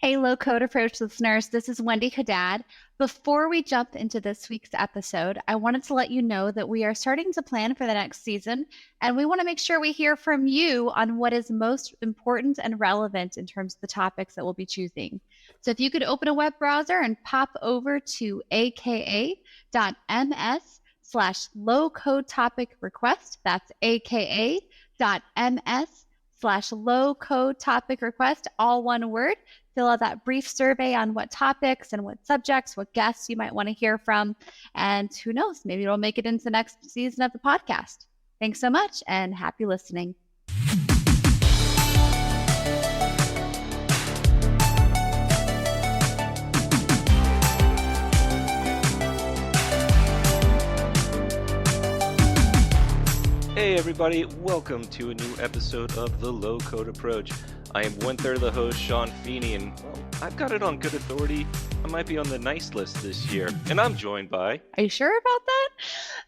Hey, Low Code Approach listeners, this is Wendy Haddad. Before we jump into this week's episode, I wanted to let you know that we are starting to plan for the next season, and we want to make sure we hear from you on what is most important and relevant in terms of the topics that we'll be choosing. So if you could open a web browser and pop over to aka.ms/low code topic request, that's aka.ms/low code topic request, all one word. Fill out that brief survey on what topics and what subjects, what guests you might want to hear from. And who knows, maybe it'll make it into the next season of the podcast. Thanks so much and happy listening. Hey everybody, welcome to a new episode of The Low Code Approach. I am one-third of the host, Sean Feeney, and I've got it on good authority. I might be on the nice list this year, and I'm joined by... Are you sure about that?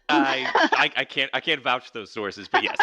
I can't vouch for those sources, but yes.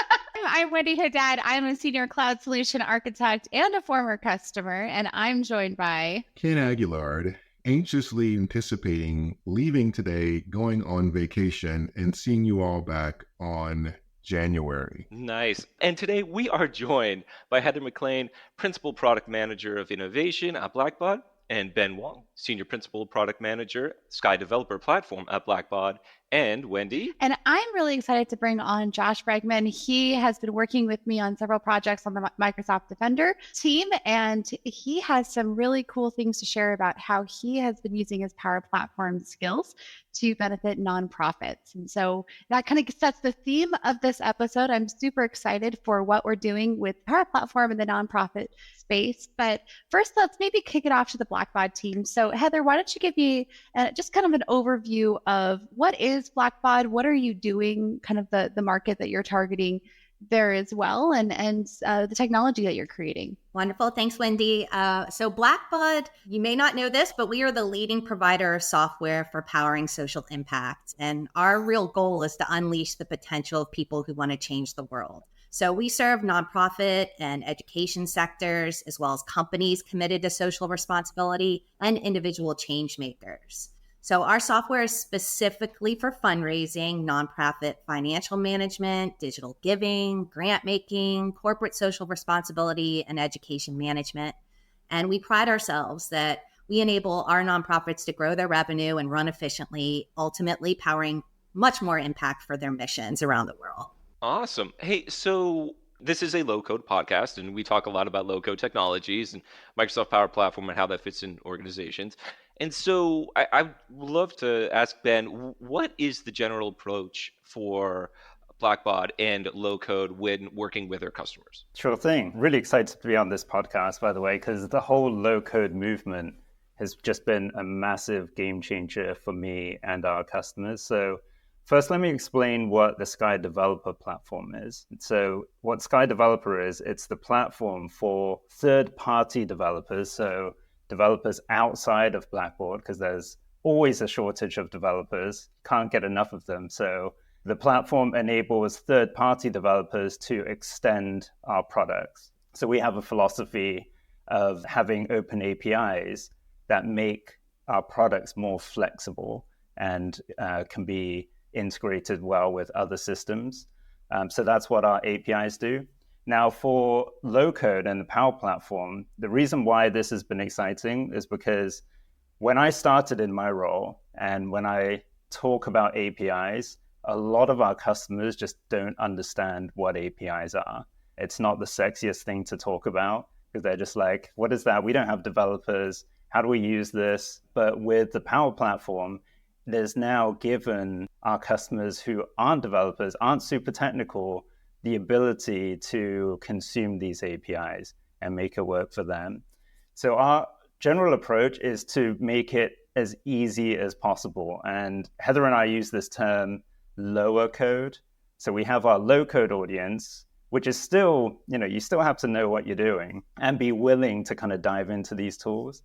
I'm Wendy Haddad. I'm a senior cloud solution architect and a former customer, and I'm joined by... Ken Aguilard, anxiously anticipating leaving today, going on vacation, and seeing you all back on January. Nice. And today we are joined by Heather McLean, Principal Product Manager of Innovation at Blackbaud, and Ben Wong, Senior Principal Product Manager, Sky Developer Platform at Blackbaud, and Wendy. And I'm really excited to bring on Josh Bregman. He has been working with me on several projects on the Microsoft Defender team, and he has some really cool things to share about how he has been using his Power Platform skills to benefit nonprofits. And so that kind of sets the theme of this episode. I'm super excited for what we're doing with Power Platform in the nonprofit space. But first, let's maybe kick it off to the Blackbaud team. So Heather, why don't you give me just kind of an overview of what is Blackbaud? What are you doing? Kind of the market that you're targeting there as well, and the technology that you're creating. Wonderful. Thanks, Wendy. So Blackbaud, you may not know this, but we are the leading provider of software for powering social impact. And our real goal is to unleash the potential of people who want to change the world. So we serve nonprofit and education sectors, as well as companies committed to social responsibility and individual change makers. So our software is specifically for fundraising, nonprofit financial management, digital giving, grant making, corporate social responsibility, and education management. And we pride ourselves that we enable our nonprofits to grow their revenue and run efficiently, ultimately powering much more impact for their missions around the world. Awesome. Hey, so this is a low-code podcast, and we talk a lot about low-code technologies and Microsoft Power Platform and how that fits in organizations. And so I'd love to ask Ben, what is the general approach for Blackbaud and low-code when working with our customers? Sure thing. Really excited to be on this podcast, by the way, because the whole low-code movement has just been a massive game changer for me and our customers. So first, let me explain what the Sky Developer Platform is. So what Sky Developer is, it's the platform for third-party developers, so developers outside of Blackbaud, because there's always a shortage of developers, can't get enough of them. So the platform enables third-party developers to extend our products. So we have a philosophy of having open APIs that make our products more flexible and can be integrated well with other systems. So that's what our APIs do. Now, for low code and the Power Platform, the reason why this has been exciting is because when I started in my role and when I talk about APIs, a lot of our customers just don't understand what APIs are. It's not the sexiest thing to talk about because they're just like, what is that? We don't have developers. How do we use this? But with the Power Platform, there's now given our customers who aren't developers, aren't super technical, the ability to consume these APIs and make it work for them. So our general approach is to make it as easy as possible. And Heather and I use this term lower code. So we have our low code audience, which is still, you still have to know what you're doing and be willing to kind of dive into these tools.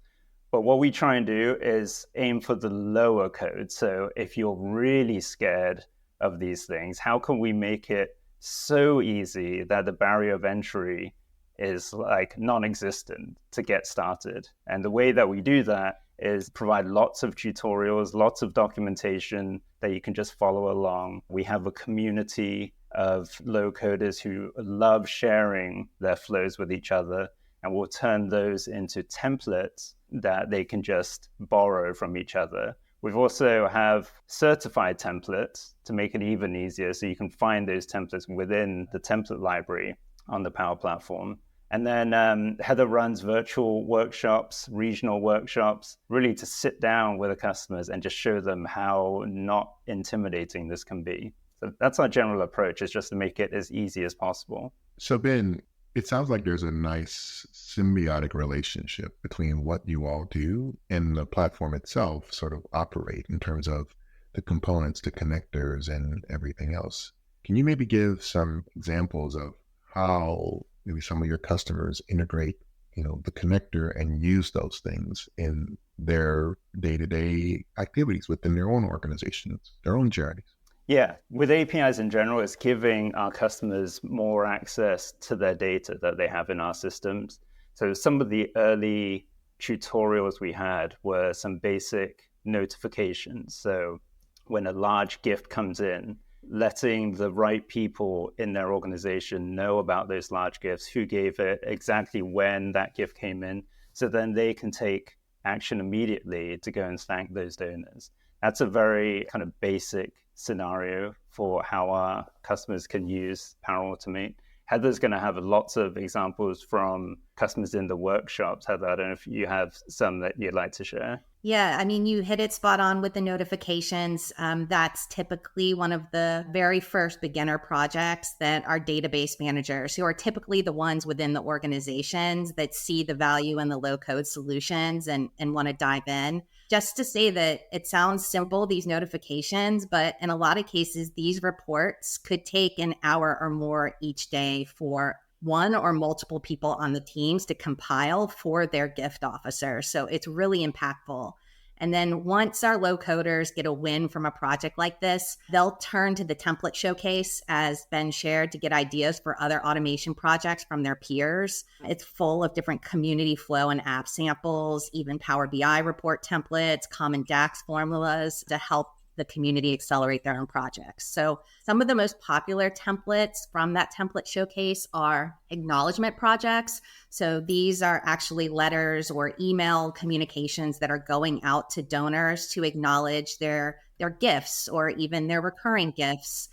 But what we try and do is aim for the lower code. So if you're really scared of these things, how can we make it so easy that the barrier of entry is like non-existent to get started. And the way that we do that is provide lots of tutorials, lots of documentation that you can just follow along. We have a community of low coders who love sharing their flows with each other, and we'll turn those into templates that they can just borrow from each other. We've also have certified templates to make it even easier, so you can find those templates within the template library on the Power Platform. And then Heather runs virtual workshops, regional workshops, really to sit down with the customers and just show them how not intimidating this can be. So that's our general approach, is just to make it as easy as possible. So Ben, it sounds like there's a nice symbiotic relationship between what you all do and the platform itself sort of operate in terms of the components, the connectors, and everything else. Can you maybe give some examples of how maybe some of your customers integrate, the connector and use those things in their day-to-day activities within their own organizations, their own journeys? Yeah, with APIs in general, it's giving our customers more access to their data that they have in our systems. So some of the early tutorials we had were some basic notifications. So when a large gift comes in, letting the right people in their organization know about those large gifts, who gave it, exactly when that gift came in, so then they can take action immediately to go and thank those donors. That's a very kind of basic scenario for how our customers can use Power Automate. Heather's going to have lots of examples from customers in the workshops. Heather, I don't know if you have some that you'd like to share. Yeah, I mean, you hit it spot on with the notifications. That's typically one of the very first beginner projects that our database managers, who are typically the ones within the organizations that see the value in the low code solutions and want to dive in. Just to say that it sounds simple, these notifications, but in a lot of cases, these reports could take an hour or more each day for one or multiple people on the teams to compile for their gift officer. So it's really impactful. And then once our low coders get a win from a project like this, they'll turn to the template showcase, as Ben shared, to get ideas for other automation projects from their peers. It's full of different community flow and app samples, even Power BI report templates, common DAX formulas to help the community accelerate their own projects. So some of the most popular templates from that template showcase are acknowledgement projects. So these are actually letters or email communications that are going out to donors to acknowledge their gifts or even their recurring gifts,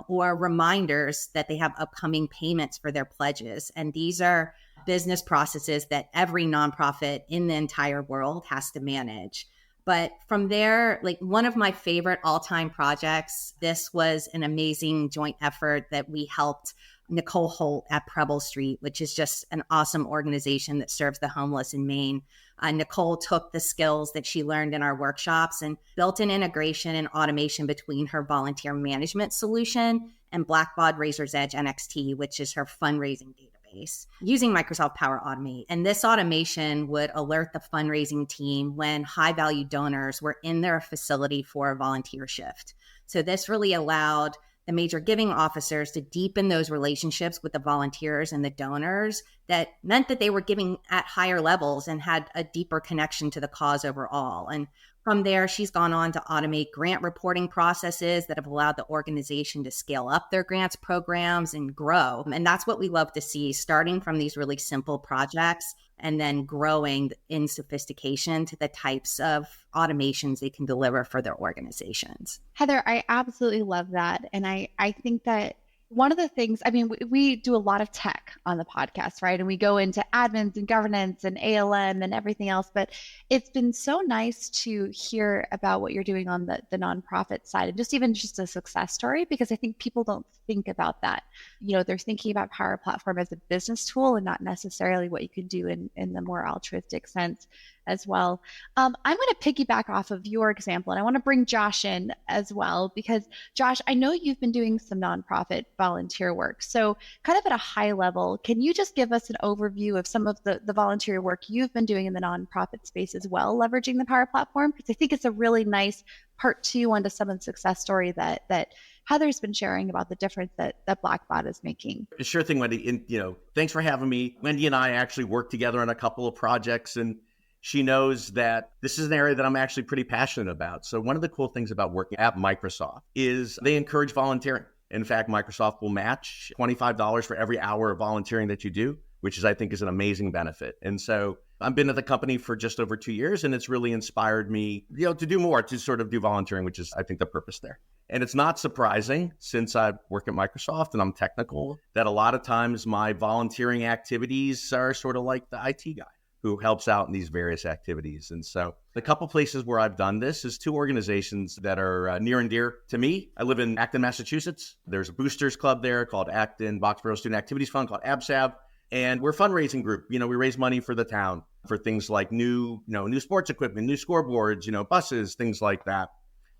or reminders that they have upcoming payments for their pledges. And these are business processes that every nonprofit in the entire world has to manage. But from there, like one of my favorite all-time projects, this was an amazing joint effort that we helped Nicole Holt at Preble Street, which is just an awesome organization that serves the homeless in Maine. Nicole took the skills that she learned in our workshops and built an integration and automation between her volunteer management solution and Blackbaud Razor's Edge NXT, which is her fundraising database, using Microsoft Power Automate. And this automation would alert the fundraising team when high-value donors were in their facility for a volunteer shift. So this really allowed the major giving officers to deepen those relationships with the volunteers and the donors. That meant that they were giving at higher levels and had a deeper connection to the cause overall. And from there, she's gone on to automate grant reporting processes that have allowed the organization to scale up their grants programs and grow. And that's what we love to see, starting from these really simple projects and then growing in sophistication to the types of automations they can deliver for their organizations. Heather, I absolutely love that. And I think that one of the things, I mean, we do a lot of tech on the podcast, right? And we go into admins and governance and ALM and everything else, but it's been so nice to hear about what you're doing on the nonprofit side and just a success story, because I think people don't think about that. You know, they're thinking about Power Platform as a business tool and not necessarily what you could do in the more altruistic sense as well. I'm going to piggyback off of your example, and I want to bring Josh in as well, because Josh, I know you've been doing some nonprofit volunteer work. So kind of at a high level, can you just give us an overview of some of the volunteer work you've been doing in the nonprofit space as well, leveraging the Power Platform? Because I think it's a really nice part two onto some of the success story that Heather's been sharing about the difference that Blackbaud is making. Sure thing, Wendy. And, thanks for having me. Wendy and I actually worked together on a couple of projects, and she knows that this is an area that I'm actually pretty passionate about. So one of the cool things about working at Microsoft is they encourage volunteering. In fact, Microsoft will match $25 for every hour of volunteering that you do, which I think is an amazing benefit. And so I've been at the company for just over 2 years, and it's really inspired me, to do more, to sort of do volunteering, which is, I think, the purpose there. And it's not surprising, since I work at Microsoft and I'm technical, that a lot of times my volunteering activities are sort of like the IT guy who helps out in these various activities. And so the couple places where I've done this is 2 organizations that are near and dear to me. I live in Acton, Massachusetts. There's a boosters club there called Acton Boxborough Student Activities Fund called ABSAV. And we're a fundraising group. We raise money for the town for things like new sports equipment, new scoreboards, buses, things like that.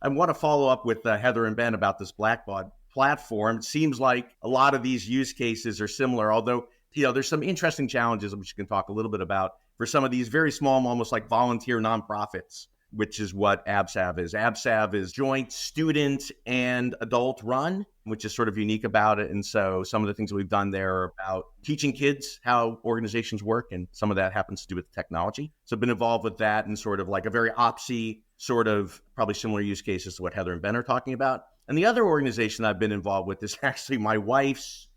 I want to follow up with Heather and Ben about this Blackbaud platform. It seems like a lot of these use cases are similar, although, there's some interesting challenges which you can talk a little bit about for some of these very small, almost like volunteer nonprofits, which is what ABSAV is. ABSAV is joint student and adult run, which is sort of unique about it. And so some of the things that we've done there are about teaching kids how organizations work, and some of that happens to do with technology. So I've been involved with that and sort of like a very opsy sort of probably similar use cases to what Heather and Ben are talking about. And the other organization I've been involved with is actually my wife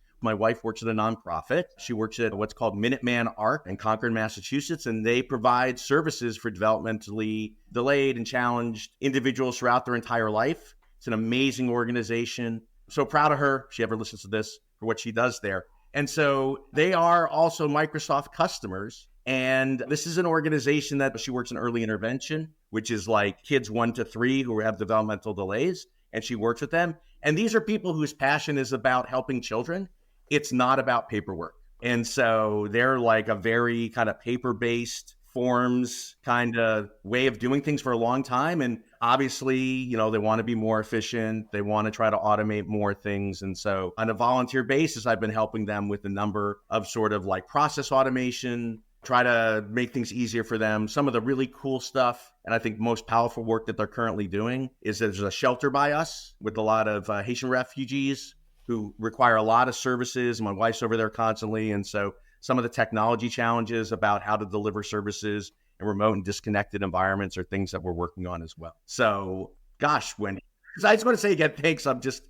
works at a nonprofit. She works at what's called Minuteman Arc in Concord, Massachusetts, and they provide services for developmentally delayed and challenged individuals throughout their entire life. It's an amazing organization. So proud of her. If she ever listens to this, for what she does there. And so they are also Microsoft customers. And this is an organization that she works in early intervention, which is like kids 1 to 3 who have developmental delays. And she works with them. And these are people whose passion is about helping children. It's not about paperwork. And so they're like a very kind of paper-based forms kind of way of doing things for a long time. And obviously, they want to be more efficient. They want to try to automate more things. And so on a volunteer basis, I've been helping them with a number of sort of like process automation, try to make things easier for them. Some of the really cool stuff, and I think most powerful work that they're currently doing, is there's a shelter by us with a lot of Haitian refugees who require a lot of services. My wife's over there constantly. And so some of the technology challenges about how to deliver services in remote and disconnected environments are things that we're working on as well. So gosh, Wendy, I just want to say again, thanks. I'm just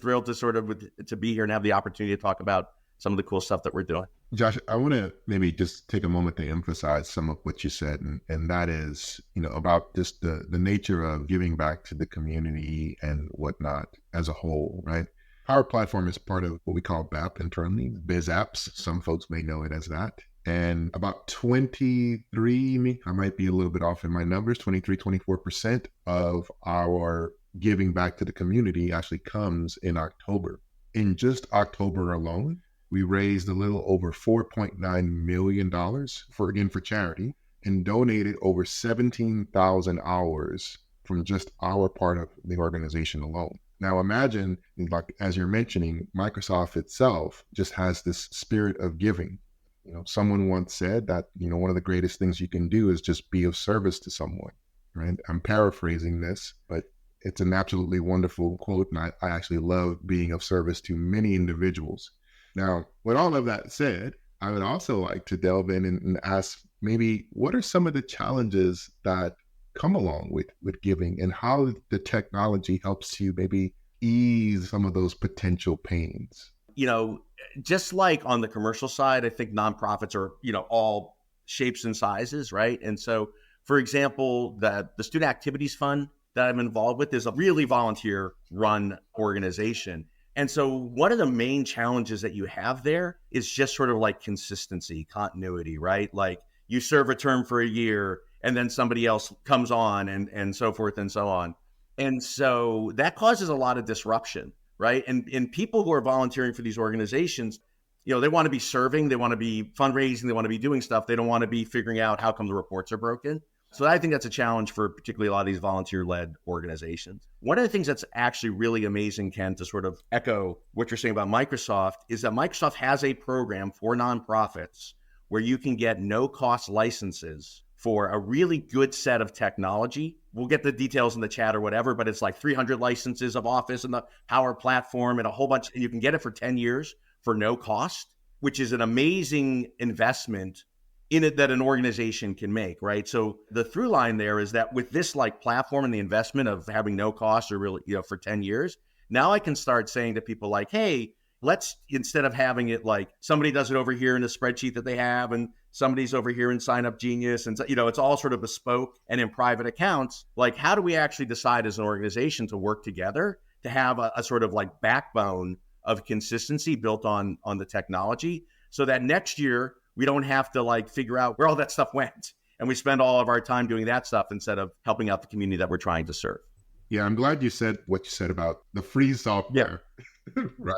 thrilled to sort of to be here and have the opportunity to talk about some of the cool stuff that we're doing. Josh, I want to maybe just take a moment to emphasize some of what you said, and that is, about just the nature of giving back to the community and whatnot as a whole, right? Power Platform is part of what we call BAP internally, Biz Apps. Some folks may know it as that. And about 23, I might be a little bit off in my numbers, 24% of our giving back to the community actually comes in October. In just October alone, we raised a little over $4.9 million for charity, and donated over 17,000 hours from just our part of the organization alone. Now imagine, like as you're mentioning, Microsoft itself just has this spirit of giving. Someone once said that, one of the greatest things you can do is just be of service to someone, right? I'm paraphrasing this, but it's an absolutely wonderful quote, and I actually love being of service to many individuals. Now, with all of that said, I would also like to delve in and ask maybe what are some of the challenges that come along with giving, and how the technology helps you maybe ease some of those potential pains? Just like on the commercial side, I think nonprofits are, all shapes and sizes, right? And so, for example, the Student Activities Fund that I'm involved with is a really volunteer-run organization. And so one of the main challenges that you have there is just sort of like consistency, continuity, right? Like you serve a term for a year, and then somebody else comes on and so forth and so on. And so that causes a lot of disruption, right? And people who are volunteering for these organizations, they want to be serving, they want to be fundraising, they want to be doing stuff. They don't want to be figuring out how come the reports are broken. So I think that's a challenge for particularly a lot of these volunteer-led organizations. One of the things that's actually really amazing, Ken, to sort of echo what you're saying about Microsoft, is that Microsoft has a program for nonprofits where you can get no-cost licenses for a really good set of technology. We'll get the details in the chat or whatever, but it's like 300 licenses of Office and the Power Platform and a whole bunch. And you can get it for 10 years for no cost, which is an amazing investment in it that an organization can make, right? So the through line there is that with this like platform and the investment of having no cost or really, for 10 years, now I can start saying to people like, hey, let's, instead of having it like somebody does it over here in a spreadsheet that they have and somebody's over here in Sign Up Genius and, it's all sort of bespoke and in private accounts, like how do we actually decide as an organization to work together to have a sort of like backbone of consistency built on the technology so that next year we don't have to like figure out where all that stuff went and we spend all of our time doing that stuff instead of helping out the community that we're trying to serve. Yeah, I'm glad you said what you said about the free software. Yeah. Right.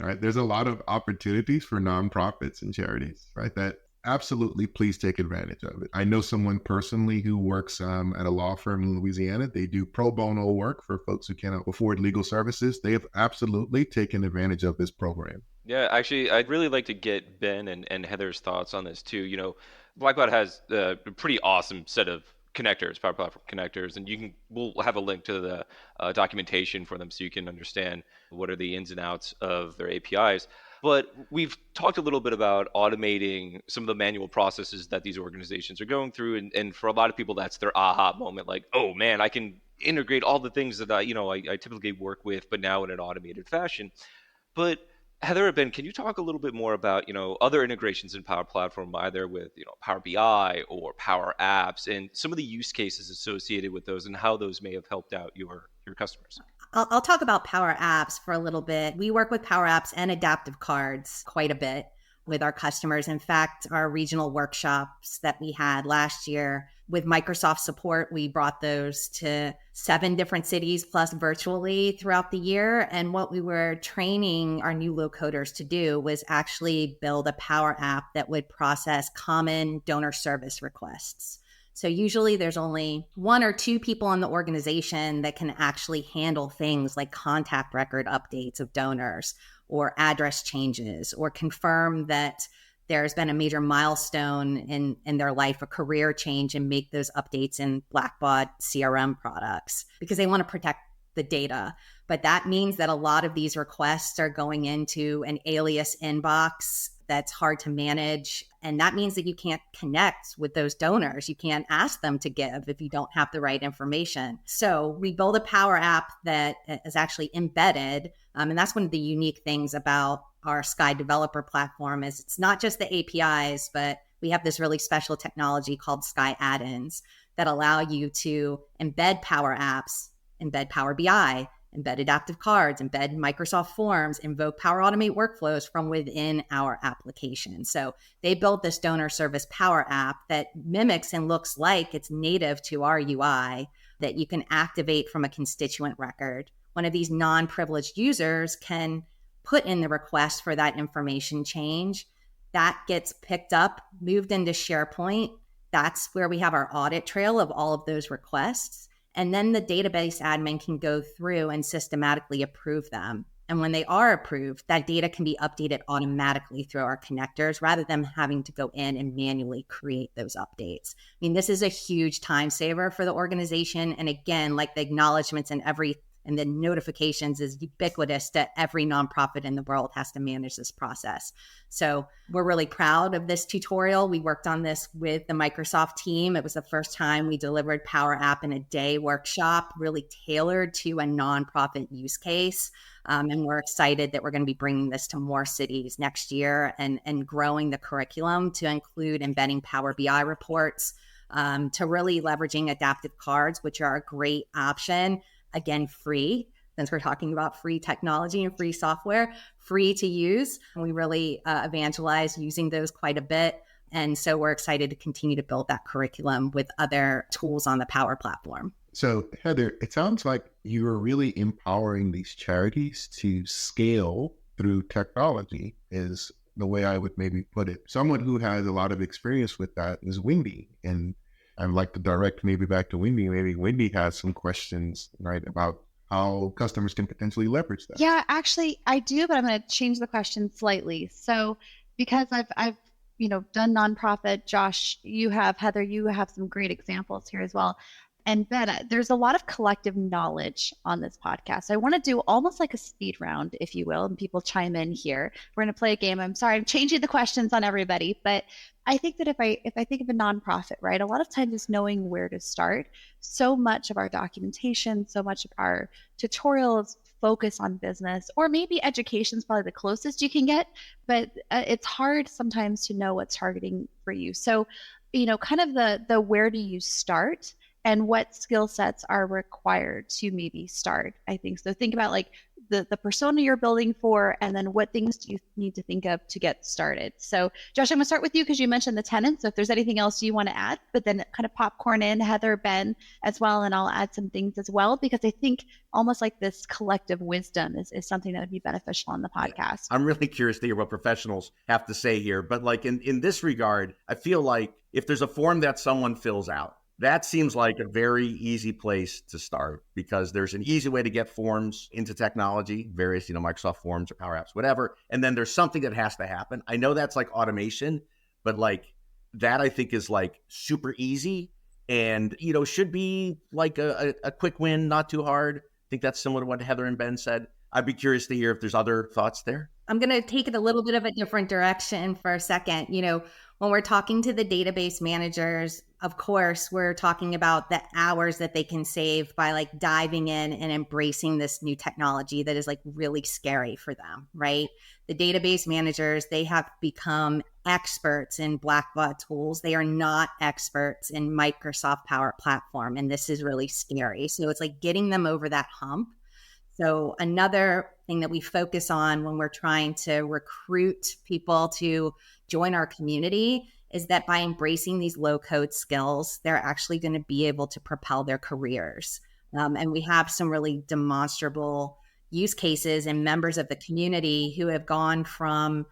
All right. There's a lot of opportunities for nonprofits and charities, right? That absolutely, please take advantage of it. I know someone personally who works at a law firm in Louisiana. They do pro bono work for folks who cannot afford legal services. They have absolutely taken advantage of this program. Yeah, actually, I'd really like to get Ben and Heather's thoughts on this too. Blackbaud has a pretty awesome set of connectors, Power Platform connectors, and we'll have a link to the documentation for them so you can understand what are the ins and outs of their APIs. But we've talked a little bit about automating some of the manual processes that these organizations are going through, and for a lot of people, that's their aha moment. Like, oh man, I can integrate all the things that I typically work with, but now in an automated fashion. But Heather or Ben, can you talk a little bit more about, other integrations in Power Platform, either with, Power BI or Power Apps, and some of the use cases associated with those and how those may have helped out your customers? I'll talk about Power Apps for a little bit. We work with Power Apps and adaptive cards quite a bit with our customers. In fact, our regional workshops that we had last year with Microsoft support, we brought those to 7 different cities plus virtually throughout the year. And what we were training our new low coders to do was actually build a Power App that would process common donor service requests. So usually there's only 1 or 2 people in the organization that can actually handle things like contact record updates of donors or address changes or confirm that there's been a major milestone in their life, a career change, and make those updates in Blackbaud CRM products because they want to protect the data. But that means that a lot of these requests are going into an alias inbox that's hard to manage. And that means that you can't connect with those donors. You can't ask them to give if you don't have the right information. So we build a Power App that is actually embedded. And that's one of the unique things about our Sky developer platform is it's not just the APIs, but we have this really special technology called Sky add-ins that allow you to embed Power Apps, embed Power BI, embed adaptive cards, embed Microsoft Forms, invoke Power Automate workflows from within our application. So they built this donor service Power App that mimics and looks like it's native to our UI that you can activate from a constituent record. One of these non-privileged users can put in the request for that information change. That gets picked up, moved into SharePoint. That's where we have our audit trail of all of those requests. And then the database admin can go through and systematically approve them. And when they are approved, that data can be updated automatically through our connectors rather than having to go in and manually create those updates. I mean, this is a huge time saver for the organization. And again, like the acknowledgements and the notifications is ubiquitous that every nonprofit in the world has to manage this process. So we're really proud of this tutorial. We worked on this with the Microsoft team. It was the first time we delivered Power App in a day workshop, really tailored to a nonprofit use case. And we're excited that we're going to be bringing this to more cities next year and growing the curriculum to include embedding Power BI reports, to really leveraging adaptive cards, which are a great option. Again, free, since we're talking about free technology and free software, free to use. We really evangelize using those quite a bit. And so we're excited to continue to build that curriculum with other tools on the Power Platform. So Heather, it sounds like you are really empowering these charities to scale through technology is the way I would maybe put it. Someone who has a lot of experience with that is Wendy. And I'd like to direct maybe back to Wendy. Maybe Wendy has some questions, right, about how customers can potentially leverage that. Yeah, actually, I do, but I'm going to change the question slightly. So because I've done nonprofit. Josh, Heather, you have some great examples here as well. And Ben, there's a lot of collective knowledge on this podcast. I want to do almost like a speed round, if you will, and people chime in here. We're going to play a game. I'm sorry, I'm changing the questions on everybody, but I think that if I think of a nonprofit, right, a lot of times it's knowing where to start. So much of our documentation, so much of our tutorials focus on business, or maybe education is probably the closest you can get, but it's hard sometimes to know what's targeting for you. So, kind of the where do you start and what skill sets are required to maybe start, I think. So think about like the persona you're building for, and then what things do you need to think of to get started. So Josh, I'm gonna start with you because you mentioned the tenants. So if there's anything else you want to add, but then kind of popcorn in, Heather, Ben as well, and I'll add some things as well, because I think almost like this collective wisdom is something that would be beneficial on the podcast. I'm really curious to hear what professionals have to say here. But like in this regard, I feel like if there's a form that someone fills out, that seems like a very easy place to start, because there's an easy way to get forms into technology, various, Microsoft Forms or Power Apps, whatever. And then there's something that has to happen. I know that's like automation, but like that I think is like super easy and, should be like a quick win, not too hard. I think that's similar to what Heather and Ben said. I'd be curious to hear if there's other thoughts there. I'm going to take it a little bit of a different direction for a second. When we're talking to the database managers, of course, we're talking about the hours that they can save by like diving in and embracing this new technology that is like really scary for them, right? The database managers, they have become experts in Blackbaud tools. They are not experts in Microsoft Power Platform. And this is really scary. So it's like getting them over that hump. So another thing that we focus on when we're trying to recruit people to join our community is that by embracing these low code skills, they're actually going to be able to propel their careers. And we have some really demonstrable use cases and members of the community who have gone from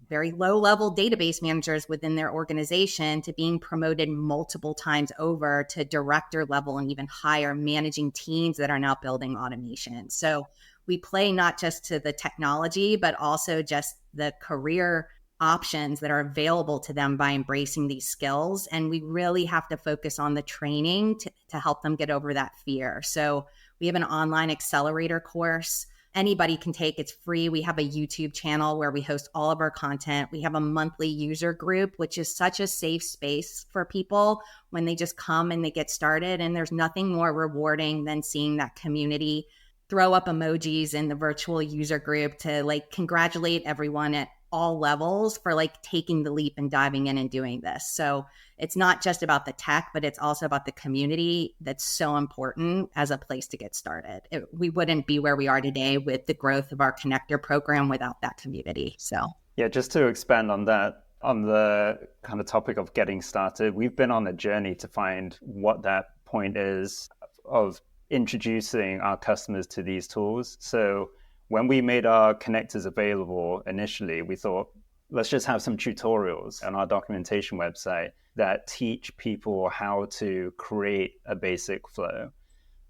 very low level database managers within their organization to being promoted multiple times over to director level and even higher, managing teams that are now building automation. So we play not just to the technology, but also just the career options that are available to them by embracing these skills. And we really have to focus on the training to help them get over that fear. So we have an online accelerator course anybody can take. It's free. We have a YouTube channel where we host all of our content. We have a monthly user group, which is such a safe space for people when they just come and they get started. And there's nothing more rewarding than seeing that community throw up emojis in the virtual user group to like congratulate everyone at all levels for like taking the leap and diving in and doing this. So it's not just about the tech, but it's also about the community that's so important as a place to get started. We wouldn't be where we are today with the growth of our connector program without that community. So yeah, just to expand on that, on the kind of topic of getting started, we've been on a journey to find what that point is of introducing our customers to these tools. So when we made our connectors available initially, we thought, let's just have some tutorials on our documentation website that teach people how to create a basic flow.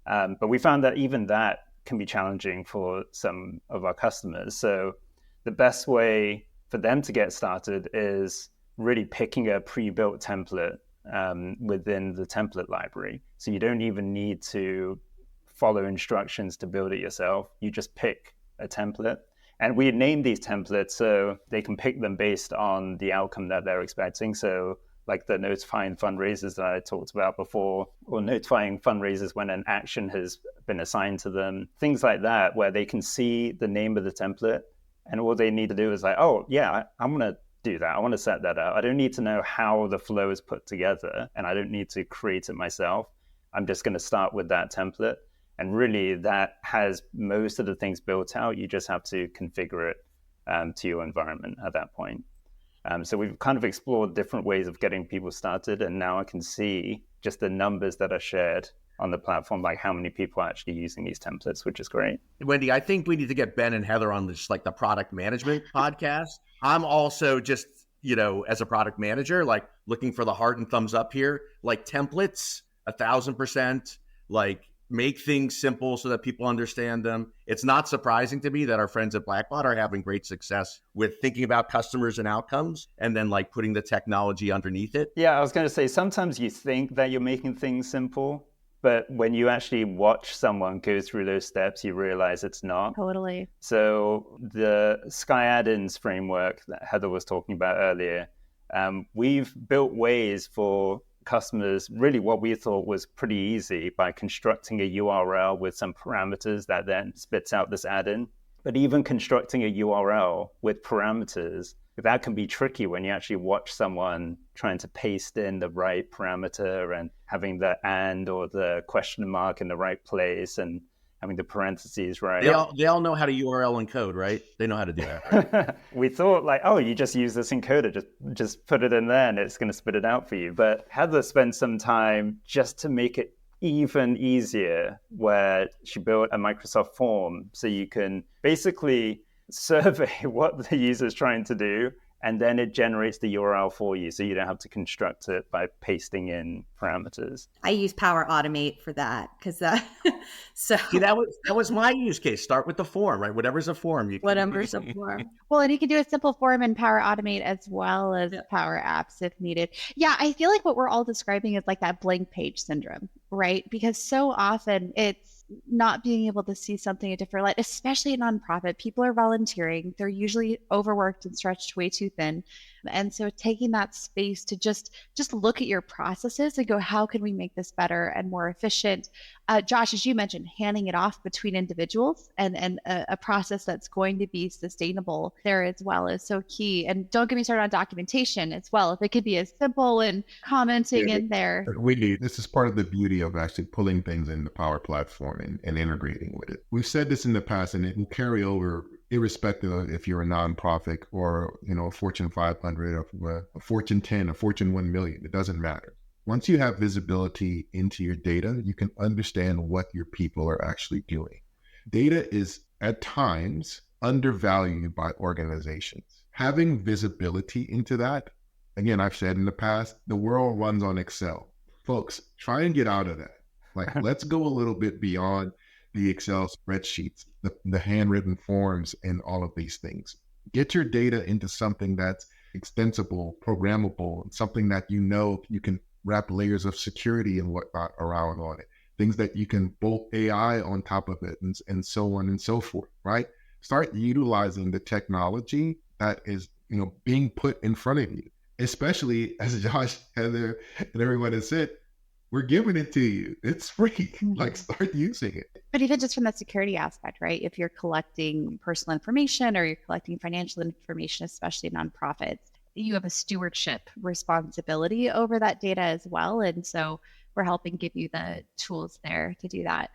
But we found that even that can be challenging for some of our customers. So the best way for them to get started is really picking a pre-built template within the template library. So you don't even need to follow instructions to build it yourself. You just pick a template. And we name these templates so they can pick them based on the outcome that they're expecting. So like the notifying fundraisers that I talked about before, or notifying fundraisers when an action has been assigned to them, things like that, where they can see the name of the template and all they need to do is like, oh yeah, I'm going to do that. I want to set that up. I don't need to know how the flow is put together and I don't need to create it myself. I'm just going to start with that template. And really that has most of the things built out. You just have to configure it to your environment at that point. So we've kind of explored different ways of getting people started. And now I can see just the numbers that are shared on the platform, like how many people are actually using these templates, which is great. Wendy, I think we need to get Ben and Heather on this, like the product management podcast. I'm also just, as a product manager, like looking for the heart and thumbs up here, like templates, 1,000%, like make things simple so that people understand them. It's not surprising to me that our friends at Blackbaud are having great success with thinking about customers and outcomes and then like putting the technology underneath it. Yeah, I was going to say, sometimes you think that you're making things simple, but when you actually watch someone go through those steps, you realize it's not. Totally. So the Sky add-ins framework that Heather was talking about earlier, we've built ways for customers, really what we thought was pretty easy, by constructing a URL with some parameters that then spits out this add-in. But even constructing a URL with parameters, that can be tricky when you actually watch someone trying to paste in the right parameter and having the and or the question mark in the right place and having the parentheses right. They all know how to URL encode, right? They know how to do that. Right? We thought like, oh, you just use this encoder, just put it in there and it's going to spit it out for you. But Heather spent some time just to make it even easier, where she built a Microsoft form so you can basically survey what the user is trying to do, and then it generates the URL for you, so you don't have to construct it by pasting in parameters. I use Power Automate for that because so See, that was my use case. Start with the form, right? Whatever's a form. whatever's a form. Well, and you can do a simple form in Power Automate as well as Power Apps if needed. Yeah, I feel like what we're all describing is like that blank page syndrome, right? Because so often it's not being able to see something a different light, especially a nonprofit. People are volunteering. They're usually overworked and stretched way too thin. And so taking that space to just look at your processes and go, how can we make this better and more efficient? Josh, as you mentioned, handing it off between individuals and a process that's going to be sustainable there as well is so key. And don't get me started on documentation as well. If it could be as simple and commenting in there. This is part of the beauty of actually pulling things in the Power Platform and integrating with it. We've said this in the past, and it will carry over irrespective of if you're a nonprofit or, a Fortune 500, or a Fortune 10, a Fortune 1 million. It doesn't matter. Once you have visibility into your data, you can understand what your people are actually doing. Data is at times undervalued by organizations. Having visibility into that, again, I've said in the past, the world runs on Excel. Folks, try and get out of that. Like, let's go a little bit beyond the Excel spreadsheets, the handwritten forms, and all of these things. Get your data into something that's extensible, programmable, something that you can wrap layers of security and whatnot around on it. Things that you can bolt AI on top of it, and so on and so forth, right? Start utilizing the technology that is, being put in front of you, especially as Josh, Heather, and everyone has said, we're giving it to you. It's free. Like, start using it. But even just from the security aspect, right? If you're collecting personal information or you're collecting financial information, especially nonprofits, you have a stewardship responsibility over that data as well. And so we're helping give you the tools there to do that.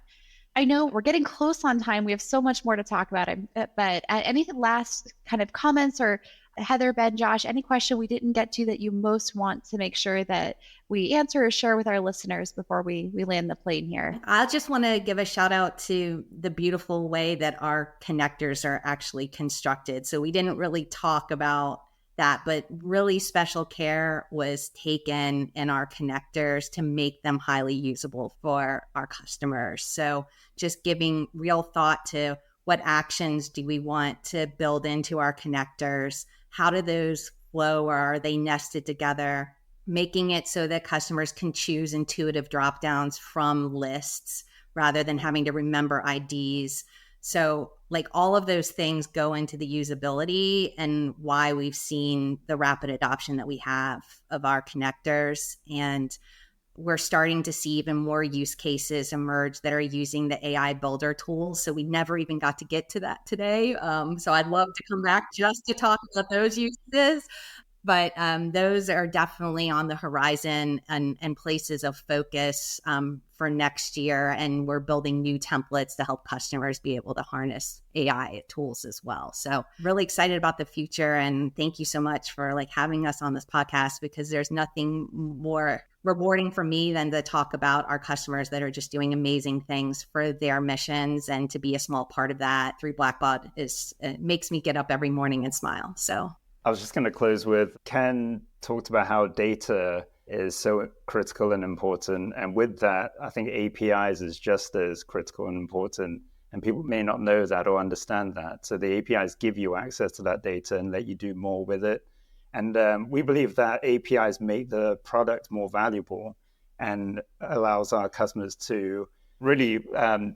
I know we're getting close on time. We have so much more to talk about, but any last kind of comments, or Heather, Ben, Josh, any question we didn't get to that you most want to make sure that we answer or share with our listeners before we land the plane here? I just want to give a shout out to the beautiful way that our connectors are actually constructed. So we didn't really talk about that, but really special care was taken in our connectors to make them highly usable for our customers. So just giving real thought to what actions do we want to build into our connectors? How do those flow, or are they nested together? Making it so that customers can choose intuitive dropdowns from lists rather than having to remember IDs. So like all of those things go into the usability and why we've seen the rapid adoption that we have of our connectors. And we're starting to see even more use cases emerge that are using the AI builder tools. So we never even got to get to that today. So I'd love to come back just to talk about those uses. But those are definitely on the horizon and places of focus for next year. And we're building new templates to help customers be able to harness AI tools as well. So really excited about the future. And thank you so much for having us on this podcast, because there's nothing more rewarding for me than to talk about our customers that are just doing amazing things for their missions, and to be a small part of that through Blackbaud makes me get up every morning and smile. So I was just going to close with, Ken talked about how data is so critical and important. And with that, I think APIs is just as critical and important. And people may not know that or understand that. So the APIs give you access to that data and let you do more with it. And we believe that APIs make the product more valuable and allows our customers to really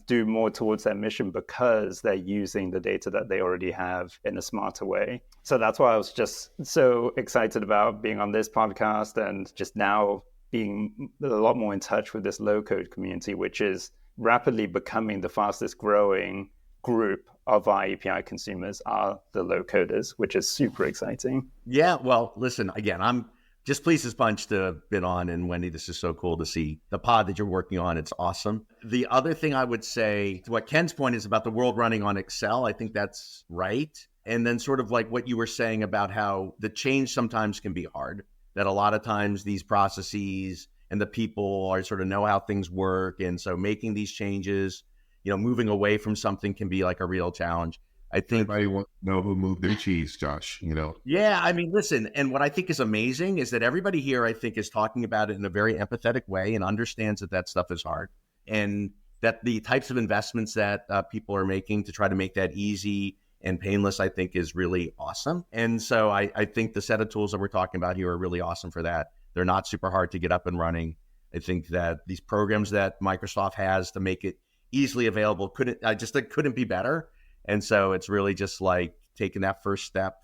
do more towards their mission because they're using the data that they already have in a smarter way. So that's why I was just so excited about being on this podcast and just now being a lot more in touch with this low-code community, which is rapidly becoming the fastest growing group of our API consumers are the low coders, which is super exciting. Yeah, well, listen, again, I'm just pleased as punch to have been on. And Wendy, this is so cool to see the pod that you're working on. It's awesome. The other thing I would say, what Ken's point is about the world running on Excel, I think that's right. And then sort of like what you were saying about how the change sometimes can be hard, that a lot of times these processes and the people are sort of know how things work. And so making these changes, moving away from something can be like a real challenge. I think anybody want to know who moved their cheese, Josh, Yeah, I mean, listen, and what I think is amazing is that everybody here, I think, is talking about it in a very empathetic way and understands that stuff is hard. And that the types of investments that people are making to try to make that easy and painless, I think, is really awesome. And so I think the set of tools that we're talking about here are really awesome for that. They're not super hard to get up and running. I think that these programs that Microsoft has to make it easily available couldn't be better. And so it's really just like taking that first step,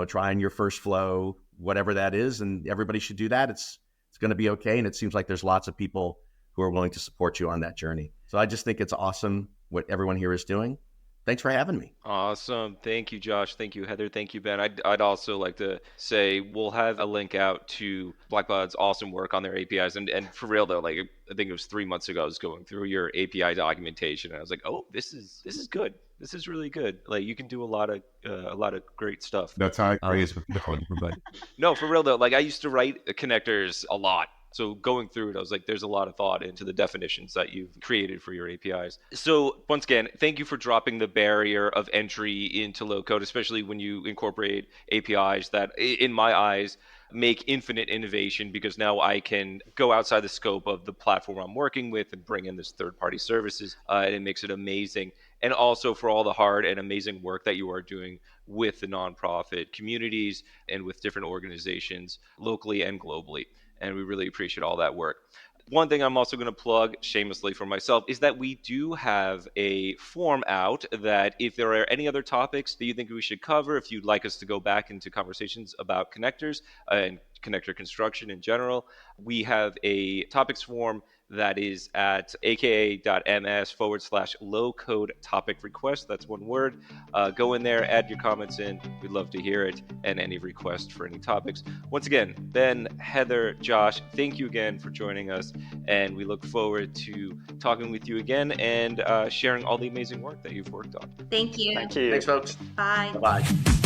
trying your first flow, whatever that is. And everybody should do that. It's going to be okay. And it seems like there's lots of people who are willing to support you on that journey. So I just think it's awesome what everyone here is doing. Thanks for having me. Awesome. Thank you, Josh. Thank you, Heather. Thank you, Ben. I'd also like to say we'll have a link out to Blackbaud's awesome work on their APIs. And for real, though, like I think it was 3 months ago, I was going through your API documentation and I was like, oh, this is good. This is really good. Like you can do a lot of great stuff. That's how I praise everybody. No, for real, though. Like I used to write connectors a lot. So going through it, I was like, there's a lot of thought into the definitions that you've created for your APIs. So once again, thank you for dropping the barrier of entry into low code, especially when you incorporate APIs that, in my eyes, make infinite innovation because now I can go outside the scope of the platform I'm working with and bring in this third-party services, and it makes it amazing. And also for all the hard and amazing work that you are doing with the nonprofit communities and with different organizations locally and globally. And we really appreciate all that work. One thing I'm also going to plug shamelessly for myself is that we do have a form out that if there are any other topics that you think we should cover, if you'd like us to go back into conversations about connectors and connector construction in general, we have a topics form that is at aka.ms/low code topic request. That's one word. Go in there, add your comments in. We'd love to hear it and any request for any topics. Once again, Ben, Heather, Josh, thank you again for joining us. And we look forward to talking with you again and sharing all the amazing work that you've worked on. Thank you. Thank you. Thanks, folks. Bye. Bye-bye.